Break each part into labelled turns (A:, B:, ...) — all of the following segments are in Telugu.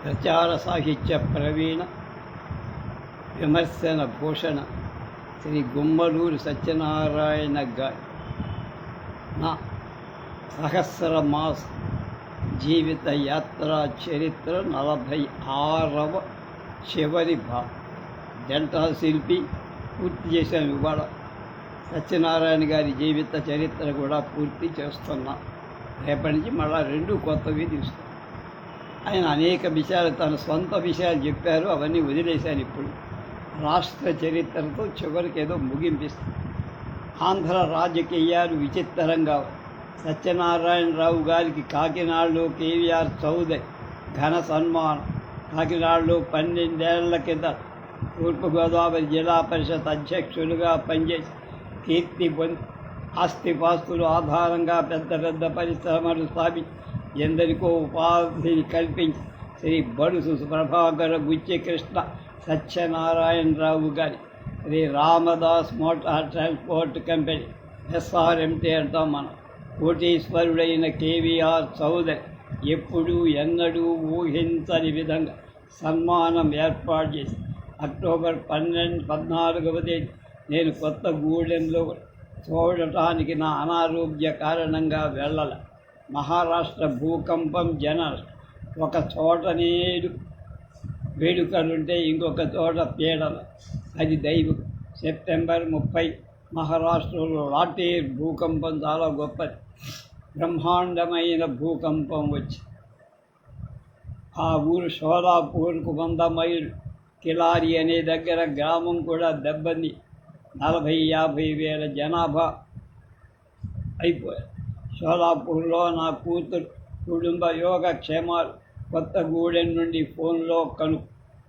A: ప్రచార సాహిత్య ప్రవీణ విమర్శన భూషణ శ్రీ గుమ్మలూరు సత్యనారాయణ గారి నా సహస్రమాస జీవిత యాత్రా చరిత్ర 46వ చివరి భాగం. జంటా శిల్పి పూర్తి చేశాను. ఇవాళ సత్యనారాయణ గారి జీవిత చరిత్ర కూడా పూర్తి చేస్తున్నా. రేపటి నుంచి మళ్ళా 2 కొత్తవి తీస్తాను. ఆయన అనేక విషయాలు, తన సొంత విషయాలు చెప్పారు. అవన్నీ వదిలేశాను. ఇప్పుడు రాష్ట్ర చరిత్రతో చివరికి ఏదో ముగింపిస్తాను. ఆంధ్ర రాజకీయాలు విచిత్రంగా సత్యనారాయణరావు గారికి కాకినాడలో కేవీఆర్ చౌదరి ఘన సన్మానం. కాకినాడలో 12 ఏళ్ల కింద తూర్పుగోదావరి జిల్లా పరిషత్ అధ్యక్షులుగా పనిచేసి కీర్తి పొంది ఆస్తిపాస్తుల ఆధారంగా పెద్ద పెద్ద పరిశ్రమలు స్థాపించి ఎందరికో ఉపాధిని కల్పించి శ్రీ బడుసు ప్రభాకర బుచ్చికృష్ణ సత్యనారాయణరావు గారి Sri Ramdas motor transport company SRMT అంటాం మనం. కోటీశ్వరుడైన కేవీఆర్ చౌదరి ఎప్పుడూ ఎన్నడూ ఊహించని విధంగా సన్మానం ఏర్పాటు చేసి అక్టోబర్ 14వ తేదీ నేను కొత్తగూడెంలో చూడటానికి నా అనారోగ్య కారణంగా వెళ్ళాల. మహారాష్ట్ర భూకంపం ఒక చోట నేడు వేడుకలుంటే ఇంకొక చోట పీడన. అది దైవం. సెప్టెంబర్ 30 మహారాష్ట్రలో లాటేర్ భూకంపం చాలా గొప్పది. బ్రహ్మాండమైన భూకంపం వచ్చి ఆ ఊరు షోలాపూర్కు 100 మైళ్ళు కిలారి అనే దగ్గర గ్రామం కూడా దెబ్బని 40-50 వేల జనాభా అయిపోయారు. షోలాపూర్లో నా కూతురు కుటుంబ యోగక్షేమాలు కొత్తగూడెం నుండి ఫోన్లో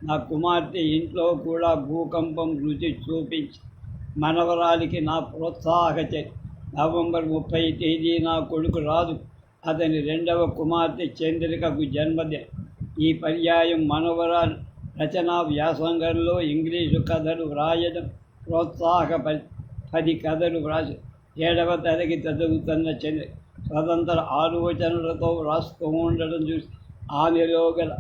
A: నా కుమార్తె ఇంట్లో కూడా భూకంపం రుచి చూపించి మనవరాలికి నా ప్రోత్సాహచర్య. నవంబర్ 30 తేదీ నా కొడుకు రాజు అతని 2వ కుమార్తె చంద్రికకు జన్మదినం. ఈ పర్యాయం మనవరాలు రచనా వ్యాసంగంలో ఇంగ్లీషు కథలు వ్రాయడం ప్రోత్సాహపరి 10 కథలు వ్రాసి 7వ తరగతి చదువుతున్న చంద్ర స్వతంత్ర ఆలోచనలతో వ్రాస్తూ ఉండడం చూసి ఆమెలో గల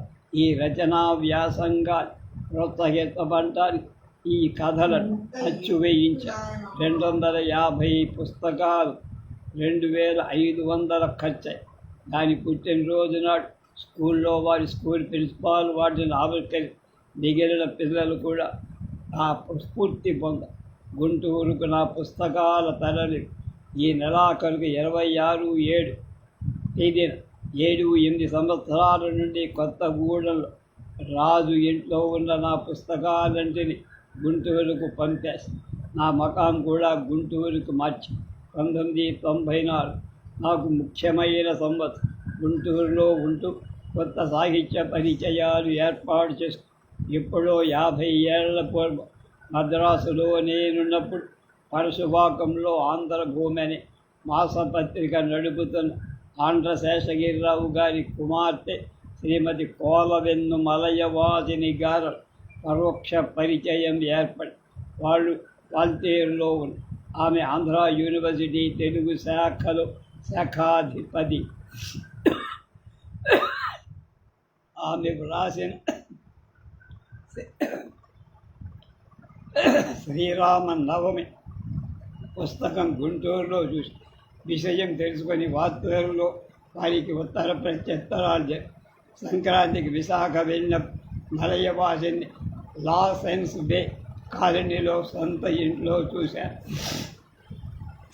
A: ఈ రచనా వ్యాసంగాన్ని ప్రోత్సహించబడటానికి ఈ కథలను అచ్చు వేయించారు. 250 పుస్తకాలు 2500 ఖర్చు. దాని పుట్టినరోజు నాడు స్కూల్లో స్కూల్ ప్రిన్సిపాల్ వాటిని ఆవిష్కరించి మిగిలిన పిల్లలు కూడా ఆ స్ఫూర్తి పొందారు. గుంటూరుకు నా పుస్తకాల తరలి ఈ నెలాఖరుకు 26/7 తేదీన 7-8 సంవత్సరాల నుండి కొత్తగూడెంలో రాజు ఇంట్లో ఉన్న నా పుస్తకాలంటిని గుంటూరుకు పంపేసి నా మకాం కూడా గుంటూరుకు మార్చి 1994 నాకు ముఖ్యమైన సంవత్సరం. గుంటూరులో ఉంటూ కొత్త సాహిత్య పరిచయాలు ఏర్పాటు చేస్తూ ఎప్పుడో 50 ఏళ్ల పూర్వం మద్రాసులో నేనున్నప్పుడు పరశువాకంలో ఆంధ్రభూమి అనే మాసపత్రిక నడుపుతున్న ఆంధ్ర శేషగిరిరావు గారి కుమార్తె శ్రీమతి కోలవెన్ను మలయవాసిని గారు పరోక్ష పరిచయం ఏర్పడి వాళ్ళు వాల్తేరులో ఉన్న ఆమె ఆంధ్ర యూనివర్సిటీ తెలుగు శాఖలో శాఖాధిపతి. ఆమె వ్రాసిన శ్రీరామ నవమి పుస్తకం గుంటూరులో చూసి విషయం తెలుసుకొని వార్తల్లో వారికి ఉత్తర ప్రత్యుత్తరాలు. సంక్రాంతికి విశాఖ వెళ్ళిన మలయవాసిని లాసెన్స్ బే కాలనీలో సొంత ఇంట్లో చూశారు.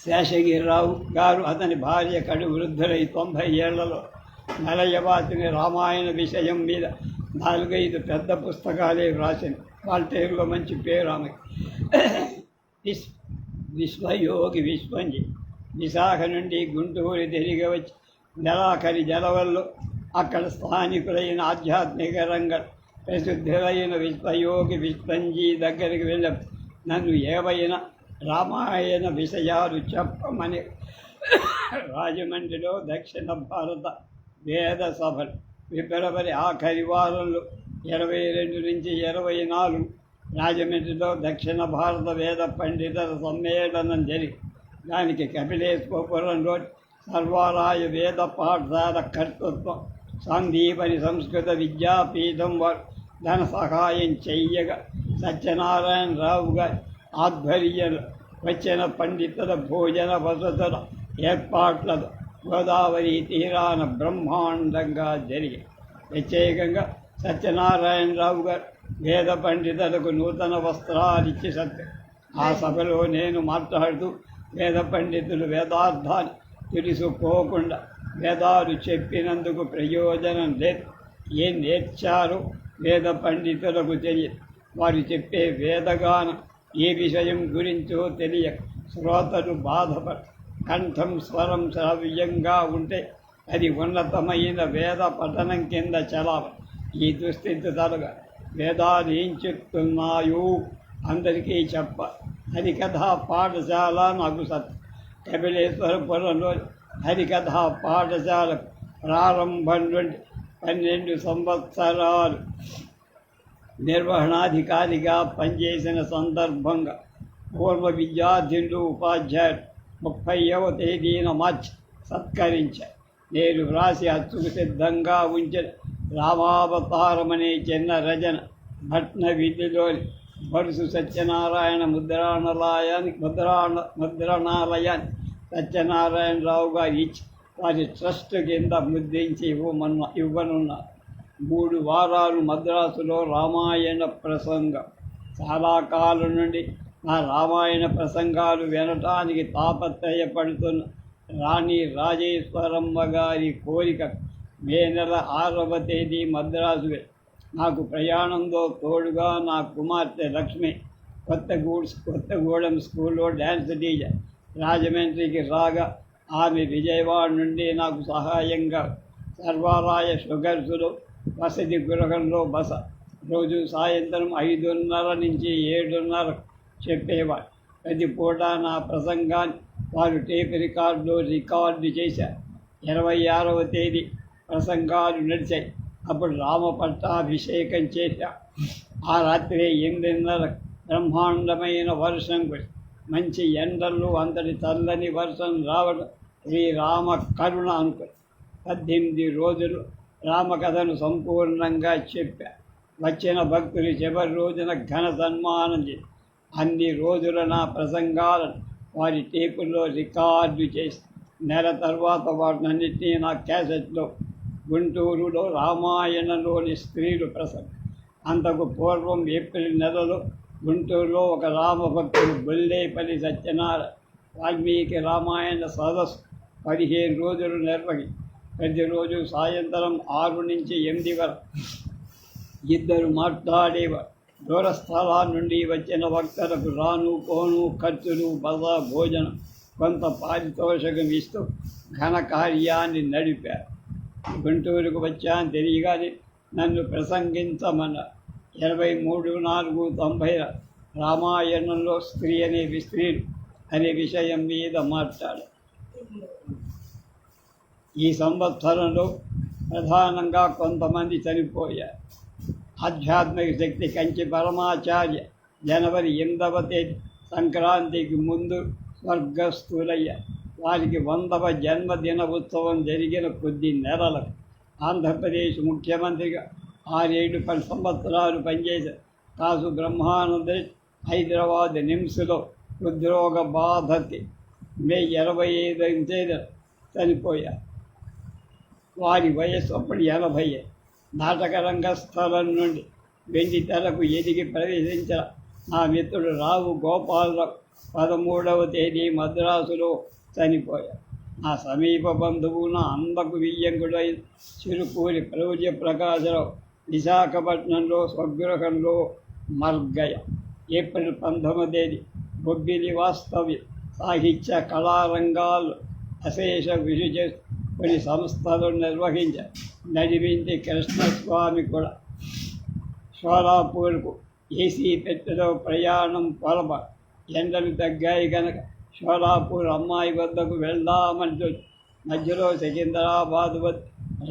A: శేషగిరిరావు గారు అతని భార్య కడు వృద్ధులై 90 ఏళ్లలో మలయవాసిని రామాయణ విషయం మీద 4-5 పెద్ద పుస్తకాలే వ్రాసింది. వాల్తేరులో మంచి పేరు ఆమెకి. విశ్వయోగి విశ్వంజి విశాఖ నుండి గుంటూరు తిరిగి వచ్చి నెలాఖరి జలవల్లో అక్కడ స్థానికులైన ఆధ్యాత్మిక రంగం ప్రసిద్ధులైన విశ్వయోగి విశ్వంజీ దగ్గరికి వెళ్ళి నన్ను ఏవైనా రామాయణ విషయాలు చెప్పమని రాజమండ్రిలో దక్షిణ భారత వేద సభలు ఫిబ్రవరి ఆఖరి వారంలో 22 నుంచి 24 రాజమండ్రిలో దక్షిణ భారత వేద పండితుల సమ్మేళనం జరిగి దానికి కపిలేశ్వపురంలో సర్వారాయ వేద పాఠశాల కర్తృత్వం సందీపని సంస్కృత విద్యాపీఠం వారు ధన సహాయం చెయ్యగా సత్యనారాయణరావు గారి ఆధ్వర్యంలో వచ్చిన పండితుల భోజన వసతుల ఏర్పాట్లతో గోదావరి తీరాన బ్రహ్మాండంగా జరిగి ప్రత్యేకంగా సత్యనారాయణరావు గారు వేద పండితులకు నూతన వస్త్రాలిచ్చి సత్యం. ఆ సభలో నేను మాట్లాడుతూ వేద పండితులు వేదార్థాన్ని తెలుసుకోకుండా వేదాలు చెప్పినందుకు ప్రయోజనం లేదు. ఏం నేర్చారో వేద పండితులకు తెలియదు. వారు చెప్పే వేదగానం ఏ విషయం గురించో తెలియక శ్రోతలు బాధపడ కంఠం స్వరం శ్రావ్యంగా ఉంటే అది ఉన్నతమైన వేద పఠనం కింద చలావ. ఈ దుస్థితి తరగా వేదాలు ఏం చెప్తున్నాయో అందరికీ చెప్ప. హరికథా పాఠశాల నాకు కపిలేశ్వరపురంలో హరికథా పాఠశాల ప్రారంభం నుండి 12 సంవత్సరాలు నిర్వహణాధికారిగా పనిచేసిన సందర్భంగా పూర్వ విద్యార్థులు ఉపాధ్యాయులు 30వ తేదీన మార్చి సత్కరించారు. నేను వ్రాసి అచ్చుకు సిద్ధంగా ఉంచిన రామావతారమనే చిన్న రచన భట్న విధిలోని బరుసు సత్యనారాయణ ముద్రణాలయాన్ని సత్యనారాయణరావు గారు ఇచ్చి వారి ట్రస్ట్ కింద ముద్రించి ఇవ్వనున్నారు. 3 వారాలు మద్రాసులో రామాయణ ప్రసంగం. చాలా కాలం నుండి నా రామాయణ ప్రసంగాలు వినటానికి తాపత్రయపడుతున్న రాణి రాజేశ్వరమ్మ గారి కోరిక మే నెల 6వ తేదీ మద్రాసు నాకు ప్రయాణంలో తోడుగా నా కుమార్తె లక్ష్మి కొత్తగూడెం స్కూల్లో డ్యాన్స్ టీచర్ రాజమండ్రికి రాగా ఆమె విజయవాడ నుండి నాకు సహాయంగా సర్వారాయ షుగర్స్లో వసతి గృహంలో బస. రోజు సాయంత్రం 5:30 నుంచి 7:30 చెప్పేవారు. ప్రతి పూట నా ప్రసంగాన్ని వారు టేప్ రికార్డు చేశారు. 26వ తేదీ ప్రసంగాలు నడిచాయి. అప్పుడు రామ పట్టాభిషేకం చేశా. ఆ రాత్రి 8:30 బ్రహ్మాండమైన వర్షం కురిసి మంచి ఎండల్లో అంతటి చల్లని వర్షం రావడం శ్రీరామ కరుణ అనుకుని 18 రోజులు రామకథను సంపూర్ణంగా చెప్పా. వచ్చిన భక్తులు చివరి రోజున ఘన సన్మానం చేసి అన్ని రోజుల నా ప్రసంగాలను వారి టేపుల్లో రికార్డు చేసి నెల తర్వాత వాటినన్నింటినీ నా క్యాసెట్లో గుంటూరులో రామాయణంలోని స్త్రీలు ప్రసంగం. అంతకు పూర్వం ఏప్రిల్ నెలలో గుంటూరులో ఒక రామభక్తుడు బొల్లేపల్లి సత్యనారాయణ వాల్మీకి రామాయణ సదస్సు 15 రోజులు నిర్వహించి ప్రతిరోజు సాయంత్రం 6 నుంచి 8 వరకు ఇద్దరు మాట్లాడేవారు. దూరస్థలాల నుండి వచ్చిన భక్తులకు రాను పోను ఖర్చులు బస భోజనం కొంత పారితోషికం ఇస్తూ ఘన కార్యాన్ని నడిపారు. గుంటూరుకు వచ్చాను తెలియగానే నన్ను ప్రసంగించమన్నారు. 23/4/90 రామాయణంలో స్త్రీ అనే విషయం మీద మాట్లాడారు. ఈ సంవత్సరంలో ప్రధానంగా కొంతమంది చనిపోయారు. ఆధ్యాత్మిక శక్తి కంచి పరమాచార్య జనవరి 8వ తేదీ సంక్రాంతికి ముందు స్వర్గస్థులయ్యారు. వారికి 100వ జన్మదిన ఉత్సవం జరిగిన కొద్ది నెలలకు ఆంధ్రప్రదేశ్ ముఖ్యమంత్రిగా 6-7 సంవత్సరాలు పనిచేశారు. కాసు బ్రహ్మానంద హైదరాబాద్ నిమ్స్లో హృద్రోగ బాధకి మే 25వ తేదీ చనిపోయారు. వారి వయస్సు అప్పుడు 80. నాటక రంగస్థలం నుండి వెండి తెరకు ఎదిగి ప్రవేశించిన నా మిత్రుడు రావు గోపాలరావు 13వ తేదీ మద్రాసులో చనిపోయారు. నా సమీప బంధువు నా అందకు వియ్యంకుడైన చిరుకూరి ప్రౌజ్య ప్రకాశరావు విశాఖపట్నంలో స్వగృహంలో మర్గయ. ఏప్రిల్ 19వ తేదీ బొబ్బిలి వాస్తవ్య సాహిత్య కళారంగాల్లో అశేష కృషి చేస్తూ కొన్ని సంస్థలు నిర్వహించారు. నడివింటి కృష్ణస్వామి కూడా షోలాపూర్కు ఏసీ పెట్టెలో ప్రయాణం పొలప ఎండలు తగ్గాయి కనుక షోలాపూర్ అమ్మాయి వద్దకు వెళ్దామంటూ మధ్యలో సికింద్రాబాద్ వద్ద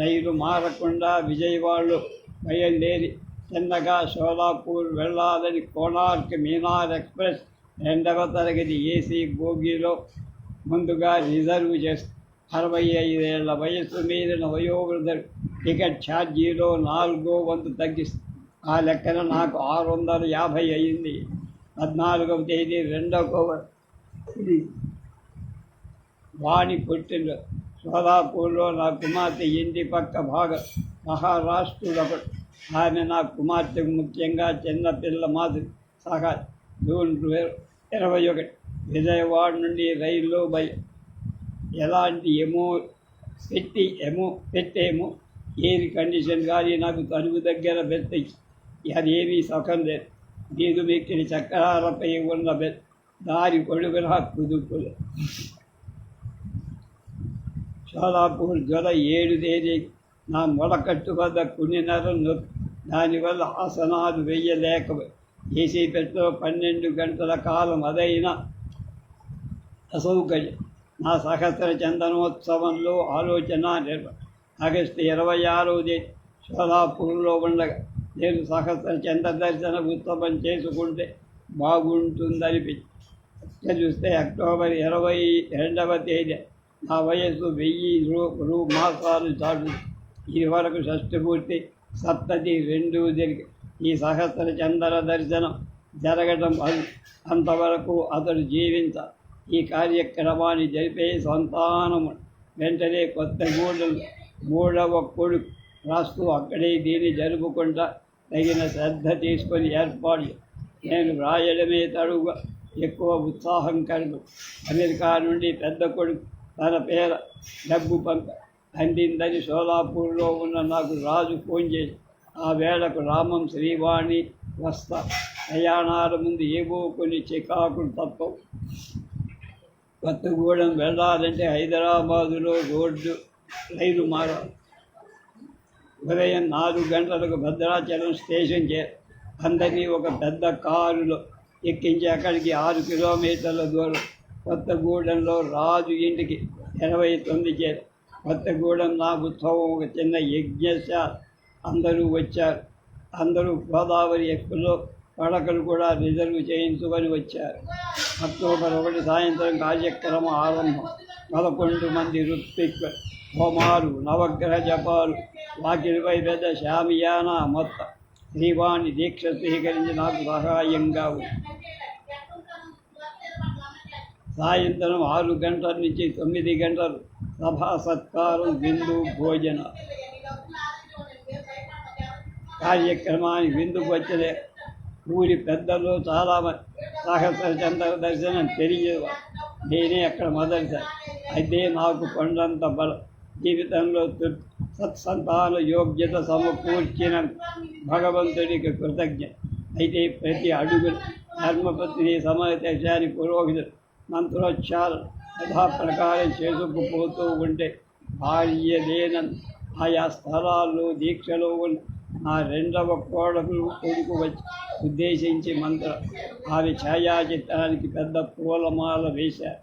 A: రైలు మారకుండా విజయవాడలో బయలుదేరి చిన్నగా షోలాపూర్ వెళ్ళాలని కోణార్క్ మీనార్ ఎక్స్ప్రెస్ 2వ తరగతి ఏసీ బోగీలో ముందుగా రిజర్వ్ చేస్తూ 65 ఏళ్ల వయస్సు మీరిన వయోవృద్ధులు టికెట్ ఛార్జీలో 4వ వంతు తగ్గిస్తుంది. ఆ లెక్కన నాకు 650 అయింది. 14వ తేదీ 2వ ఇది వాణి పుట్టిన సోలాపూర్లో నా కుమార్తె ఇంటి పక్క మహారాష్ట్రుడొకడు. ఆమె నా కుమార్తెకు ముఖ్యంగా చిన్నపిల్ల మాదిరి సహా. జూన్ 21 విజయవాడ నుండి రైల్లో ఎలాంటి పెట్టేమో ఎయిర్ కండిషన్ కానీ నాకు తలుపు దగ్గర బెత్తి అదేమీ సుఖం లేదు. నీదు మెక్కిన చక్రాలపై ఉన్న దారి పొడుగున కుదుపులు. సోలాపూర్ జూలై 7 తేదీ నా మొలకట్టు వద్ద కొన్ని నెలలు నొప్పి. దానివల్ల ఆసనాలు వెయ్యలేక ఏసీ పెట్టలో 12 గంటల కాలం అదైనా అసౌకర్యం. నా సహస్ర చందనోత్సవంలో ఆలోచన ఆగస్టు 26వ తేదీ సోలాపూర్లో ఉండగా నేను సహస్ర చంద్ర దర్శన ఉత్సవం చేసుకుంటే బాగుంటుందనిపించి చూస్తే అక్టోబర్ 22వ తేదీ నా వయస్సు 1000 మాసాలు చాటు. ఇది వరకు షష్ఠి పూర్తి, సప్తతి 2 జరిగి ఈ సహస్ర చంద్ర దర్శనం జరగడం అంతవరకు అతడు జీవించ. ఈ కార్యక్రమాన్ని జరిపే సంతానము వెంటనే కొత్తగూడెం 3వ కొడుకు రాస్తూ అక్కడే దీన్ని జరుపుకుంటా తగిన శ్రద్ధ తీసుకొని ఏర్పాటు. నేను వ్రాయడమే తడుగా ఎక్కువ ఉత్సాహం కలుగు. అమెరికా నుండి పెద్ద కొడుకు తన పేర డబ్బు అందిందని సోలాపూర్లో ఉన్న నాకు రాజు ఫోన్ చేసి ఆ వేళకు రామం శ్రీవాణి వస్తా. ప్రయాణాల ముందు ఏవో కొన్ని చికాకులు తప్పవు. కొత్తగూడెం వెళ్ళాలంటే హైదరాబాదులో రైలు మారాలి. ఉదయం 4 గంటలకు భద్రాచలం స్టేషన్ అందరినీ ఒక పెద్ద కారులో ఎక్కించి అక్కడికి 6 కిలోమీటర్ల దూరం కొత్తగూడెంలో రాజు ఇంటికి 29 చేరు. కొత్తగూడెం నా ఉత్సవం ఒక చిన్న యజ్ఞశాల. అందరూ వచ్చారు. అందరూ గోదావరి ఎక్కువలో పడకలు కూడా రిజర్వ్ చేయించుకొని వచ్చారు. అక్టోబర్ 1 సాయంత్రం కార్యక్రమం ఆరంభం. 11 మంది ఋత్విక్ హోమాలు, నవగ్రహ జపాలు, వాకిలిపై పెద్ద షామియానా మొత్తం. శ్రీవాణి దీక్ష స్వీకరించి నాకు సహాయంగా ఉంది. సాయంత్రం 6 గంటల నుంచి 9 గంటలు సభా సత్కారం, విందు, భోజన కార్యక్రమానికి విందుకు వచ్చిన ఊరి పెద్దలు చాలామంది. సహస్ర చంద్ర దర్శనం తెలియదు. నేనే అక్కడ మొదటిసారి. అయితే నాకు కొండంత బలం. జీవితంలో సత్సంతాన యోగ్యత సమకూర్చిన భగవంతుడికి కృతజ్ఞ. అయితే ప్రతి అడుగు ధర్మపత్ని సమయశాని పురోహితుడు మంత్రోచ్చారణ యథాప్రకారం చేసుకుపోతూ ఉంటే భార్య లేనని ఆయా స్థలాల్లో దీక్షలో ఉన్న నా 2వ కొడుకు వచ్చి ఉద్దేశించి ఆమె ఛాయాచిత్రానికి పెద్ద పూలమాల వేశారు.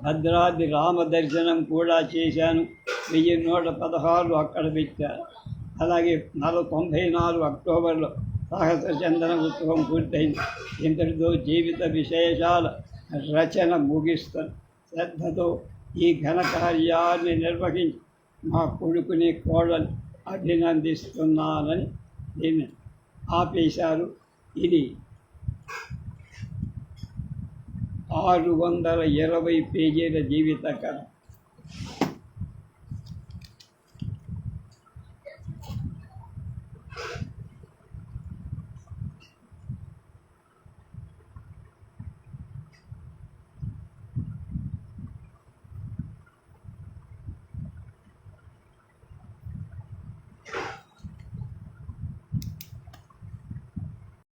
A: భద్రాద్రి రామ దర్శనం కూడా చేశాను. 1116 అక్కడ పెట్టారు. అలాగే 94 అక్టోబర్లో సహస్ర చందన ఉత్సవం పూర్తయింది. ఇంతటితో జీవిత విశేషాల రచన ముగిస్తాను. శ్రద్ధతో ఈ ఘనకార్యాన్ని నిర్వహించి మా కొడుకుని కోడలు అభినందిస్తున్నానని దీన్ని ఆపేశారు. ఇది 620 పేజీల జీవిత కథ.